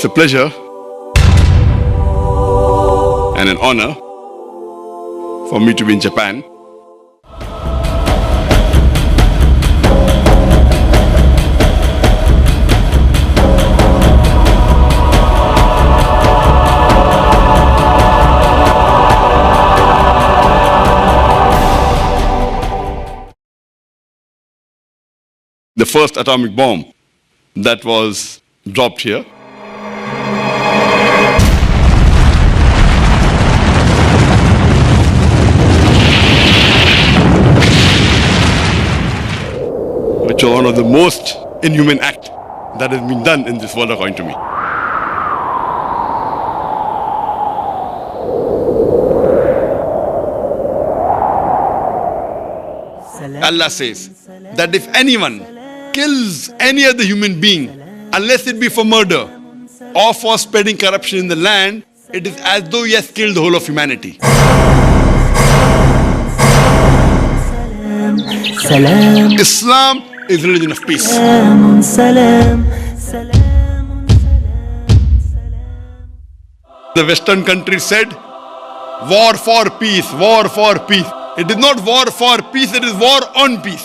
It's a pleasure and an honor for me to be in Japan. The first atomic bomb that was dropped here. Which was one of the most inhuman acts that has been done in this world according to me. Allah says that if anyone kills any other human being, unless it be for murder or for spreading corruption in the land, it is as though he has killed the whole of humanity. Islam is religion of peace. The Western countries said, war for peace, war for peace. It is not war for peace, it is war on peace.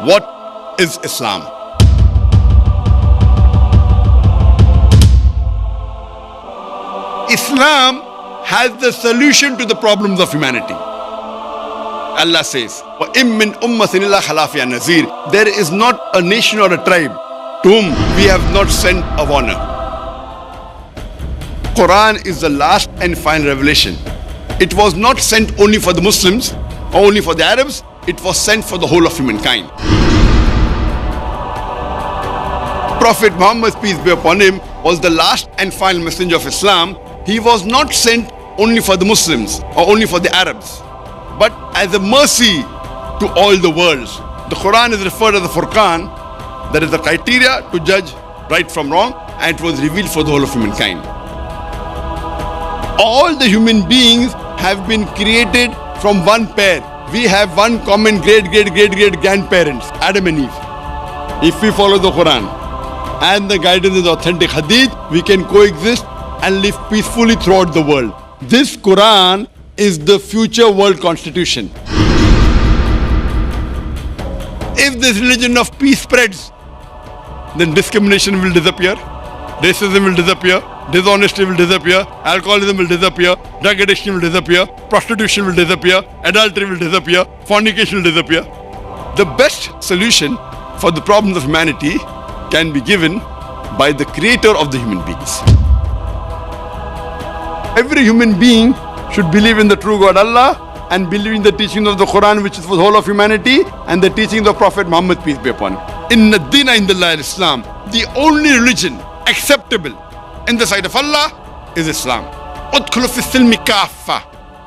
What is Islam? Islam has the solution to the problems of humanity. Allah says, وَإِم مِّنْ أُمَّةٍ إِلَّا خَلَا فِيهَا نَذِيرٌ. There is not a nation or a tribe to whom we have not sent a warner. Quran is the last and final revelation. It was not sent only for the Muslims or only for the Arabs, it was sent for the whole of humankind. Prophet Muhammad, peace be upon him, was the last and final messenger of Islam. He was not sent only for the Muslims or only for the Arabs, but as a mercy to all the worlds. The Quran is referred as the Furqan, that is the criteria to judge right from wrong, and it was revealed for the whole of humankind. All the human beings have been created from one pair. We have one common great grandparents, Adam and Eve. If we follow the Quran and the guidance of the authentic Hadith, we can coexist and live peacefully throughout the world. This Quran is the future world constitution. If this religion of peace spreads, then discrimination will disappear, racism will disappear, dishonesty will disappear, alcoholism will disappear, drug addiction will disappear, prostitution will disappear, adultery will disappear, fornication will disappear. The best solution for the problems of humanity can be given by the creator of the human beings. Every human being should believe in the true God Allah and believe in the teachings of the Quran, which is for the whole of humanity, and the teachings of Prophet Muhammad, peace be upon him. Inna dina indallahi al-Islam. The only religion acceptable in the sight of Allah is Islam. Udkhulu fi silmi kaffa.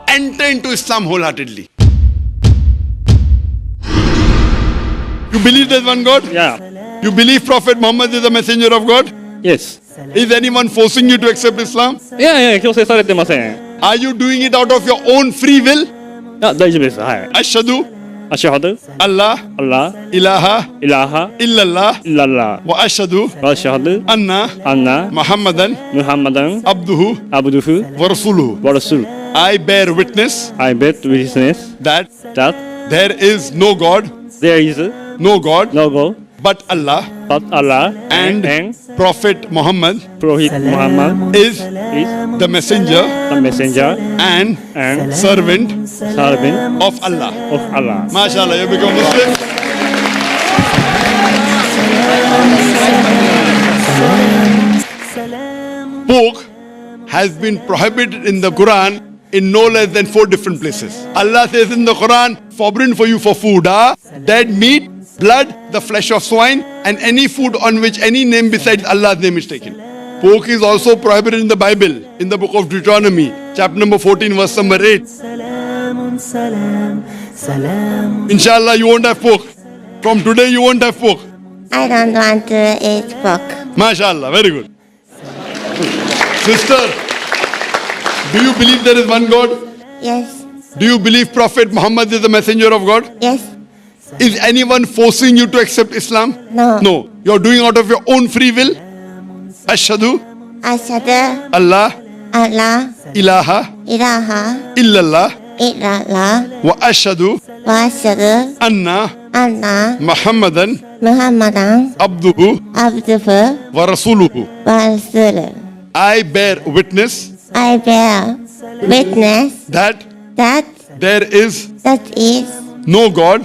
Enter into Islam wholeheartedly. You believe there's one God? Yeah. You believe Prophet Muhammad is the messenger of God? Yes. Is anyone forcing you to accept Islam? いやいや、強制されてません。 Are you doing it out of your own free will? あ、大丈夫です。はい。 Ashhadu アシュハド、 Allah アッラ、 ilaha イラハ、 illallah イララ、 wa ashhadu アシュハド、 anna アンナ、 Muhammadan ムハンマダン、 abduhu アブドゥフ、 wa rasuluhu. ワラスル。 I bear witness I bet witness that that there is no God, there is no God no God but Allah, but Allah and Prophet Muhammad Prophet Muhammad is is the messenger the messenger and and servant servant of Allah. of Allah. MashaAllah, you become Muslim. Pork has been prohibited in the Quran in no less than 4 different places. Allah says in the Quran, forbidden for you for food are dead meat, blood, the flesh of swine, and any food on which any name besides Allah's name is taken. Pork is also prohibited in the Bible, in the book of Deuteronomy, chapter number 14, verse number 8. Inshallah, you won't have pork. From today, you won't have pork. I don't want to eat pork. MashaAllah, very good. Sister, do you believe there is one God? Yes, Do you believe Prophet Muhammad is the messenger of God? yes, Is anyone forcing you to accept Islam? No. No. You're doing out of your own free will. Ashhadu Ashhadu Allah Allah ilaha ilaha illallah illallah wa ashhadu wa ashhadu anna anna Muhammadan Muhammadan abduhu abduhu wa rasuluhu. wa rasuluh. I bear witness I bear witness that that there is that is no God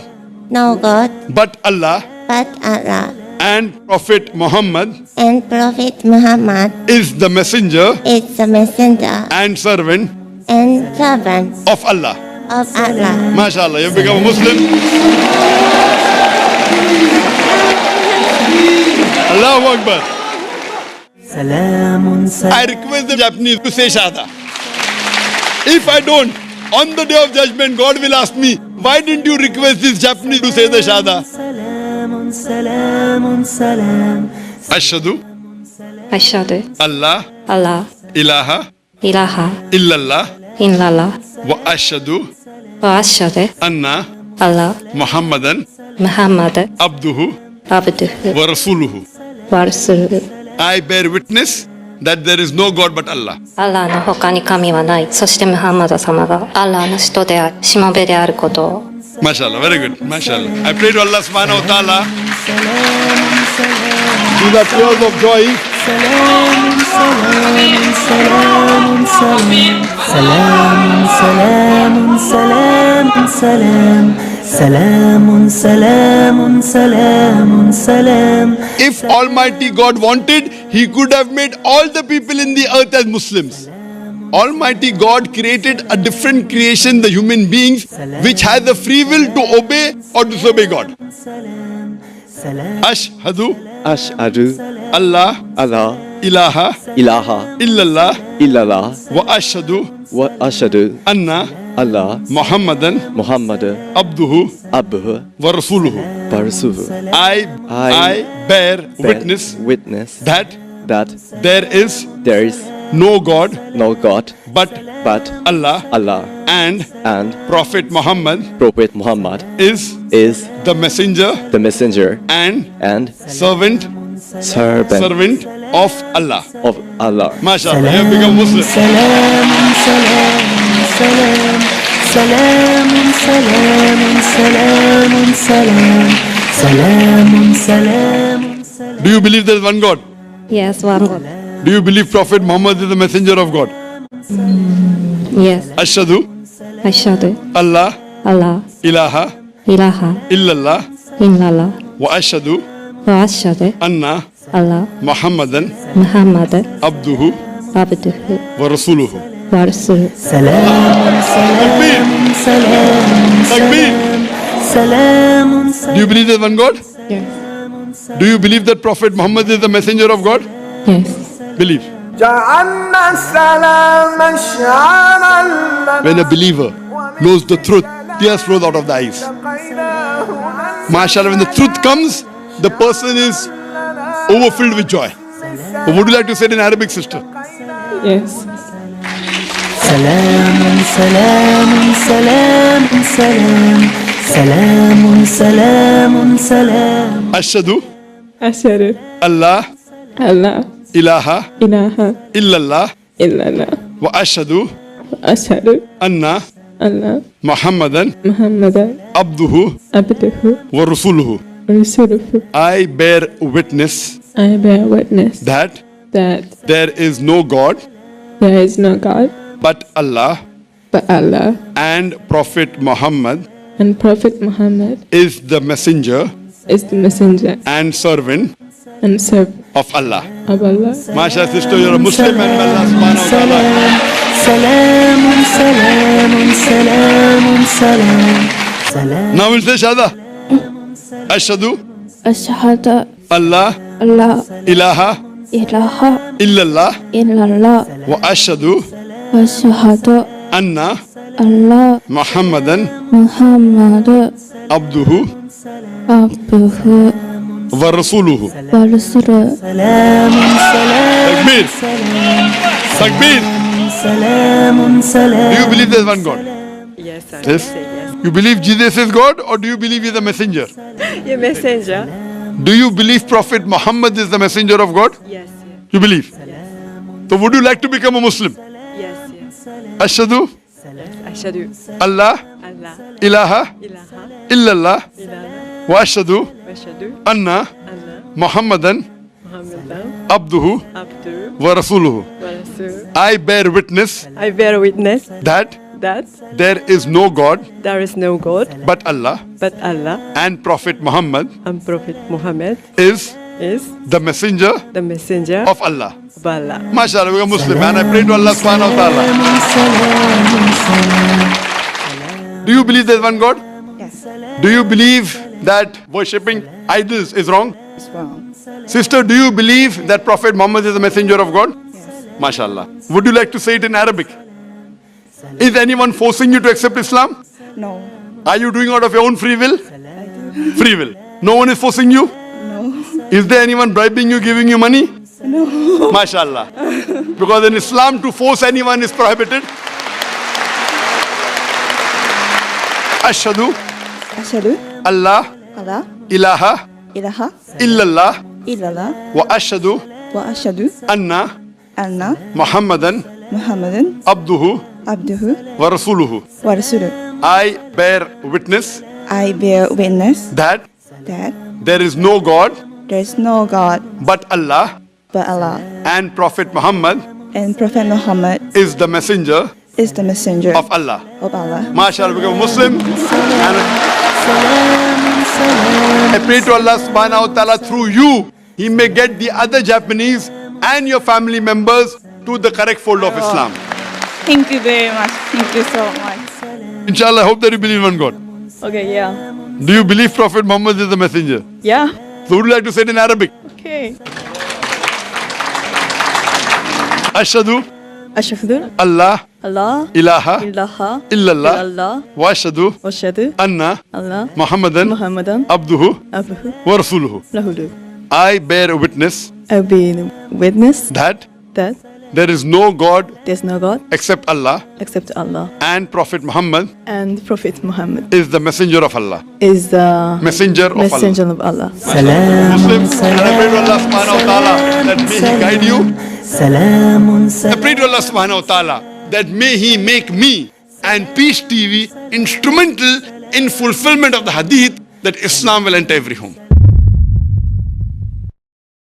no God but Allah, but Allah, and Prophet Muhammad and Prophet Muhammad is the messenger is the messenger and servant and servant of Allah. of Allah. MashaAllah, you've become a Muslim. Allahu Akbar. I request the Japanese to say Shahada. If I don't, on the day of judgment, God will ask me, why didn't you request this Japanese to say the Shahada? Ashhadu Ashhadu Allah Allah ilaha ilaha illallah illallah wa ashhadu wa ashhadu anna Allah Muhammadan Muhammad abduhu abduhu wa rasuluhu. wa rasuluhu. I bear witness that there is no God but Allah. アラーの他に神はない。そしてムハンマド様がアラーの使徒である、しもべであることを。 MashaAllah, very good. MashaAllah. I pray to Allah subhanahu wa ta'ala. These are tears of joy. If Almighty God wanted, He could have made all the people in the earth as Muslims. Almighty God created a different creation, the human beings, which has the free will to obey or disobey God. Ashhadu Ashhadu Allah Allah ilaha ilaha illallah illallah wa ashhadu wa ashhadu anna Allah Muhammadan Muhammad abduhu abduhu wa rasuluhu. wa rasuluhu. I bear witness that that there is there is no God no God but but Allah, Allah, and and Prophet Muhammad Prophet Muhammad is is the messenger the messenger and servant servant of Allah. of Allah. MashaAllah, you have become Muslim. Do you believe there is one God? Yes, one God. Do you believe Prophet Muhammad is the messenger of God? Yes. Ashhadu Ashhadu Allah Allah ilaha ilaha illallah illallah wa ashhadu wa ashhadu anna Allah Muhammadan Muhammad abduhu abduhu wa rasuluhu. wa rasuluhu. Takbir. Do you believe there is one God? Yes. Do you believe that Prophet Muhammad is the messenger of God? Yes. Believe. When a believer knows the truth, tears flow out of the eyes. MashaAllah, when the truth comes, the person is overfilled with joy. What would you like to say in Arabic, sister? Yes. Ashhadu Ashhadu Allah Allah ilaha ilaha illallah illallah wa ashhadu ashhadu anna Allah Muhammadan Muhammad abduhu abduhu wa rasuluhu. wa rasuluhu. I bear witness I bear witness that that there is no God there is no God but Allah, but Allah, and Prophet Muhammad and Prophet Muhammad is the messenger is the messenger and servant and servant of Allah. of Allah. MashaAllah, sister, you're a Muslim and may Allah subhanahu wa ta'ala. Now we'll say Shahada. Ashhadu Ashhadu Allah Allah ilaha ilaha illallah illallah wa ashhadu wa ashhadu anna Allah Muhammadan Muhammad abduhu abduhu wa rasuluhu. wa rasuluhu. Takbir. Takbir. Do you believe there's one God? Yes, sir. Yes. Say yes. You believe Jesus is God or do you believe he's a messenger? Yeah, messenger. Do you believe Prophet Muhammad is the messenger of God? Yes, You believe? So would you like to become a Muslim? yes, yes. Ashhadu Ashhadu Allah Allah ilaha ilaha illallah illallah wa ashhadu wa ashhadu anna anna Muhammadan Muhammadan abduhu abduhu wa rasuluhu. wa rasuluh. I bear witness I bear witness that that there is no God there is no God but Allah but Allah, and Prophet Muhammad and Prophet Muhammad is is the messenger the messenger of Allah. of Allah. MashaAllah, we are Muslim and I pray to Allah subhanahu wa ta'ala. Do you believe there is one God? Yes, Do you believe that worshipping idols is wrong? it's wrong. Sister, do you believe that Prophet Muhammad is the messenger of God? Yes. MashaAllah. Would you like to say it in Arabic? Is anyone forcing you to accept Islam? No. Are you doing out of your own free will? Free will. No one is forcing you? No. Is there anyone bribing you, giving you money? No. MashaAllah. Because in Islam to force anyone is prohibited. Ashhadu Ashhadu Allah Allah ilaha ilaha illallah illallah wa ashhadu wa ashhadu anna anna Muhammadan Muhammadan abduhu abduhu wa rasuluhu. wa rasuluh. I bear witness I bear witness that that there is no God there is no God but Allah but Allah, and Prophet Muhammad and Prophet Muhammad is the messenger is the messenger of Allah. of Allah. MashaAllah, become a Muslim. And I pray to Allah subhanahu wa ta'ala through you, He may get the other Japanese and your family members to the correct fold of Islam. Thank you very much. Thank you so much. Inshallah, I hope that you believe in one God. Okay, yeah. Do you believe Prophet Muhammad is the messenger? Yeah. So would you like to say it in Arabic? Okay. Ashhadu Ashhadu Allah Allah ilaha ilaha illallah illallah wa ashhadu wa ashhadu anna Allah Muhammadan Muhammadan abduhu abduhu wa rasuluhu. lahu. I bear witness I bear witness that that there is no God there's no God except Allah except Allah, and Prophet Muhammad and Prophet Muhammad is the messenger of Allah. is the Messenger of messenger of Allah. Muslim, and I pray to Allah subhanahu wa ta'ala that may He guide you. I pray to Allah subhanahu wa ta'ala that may He make me and Peace TV instrumental in fulfillment of the hadith that Islam will enter every home.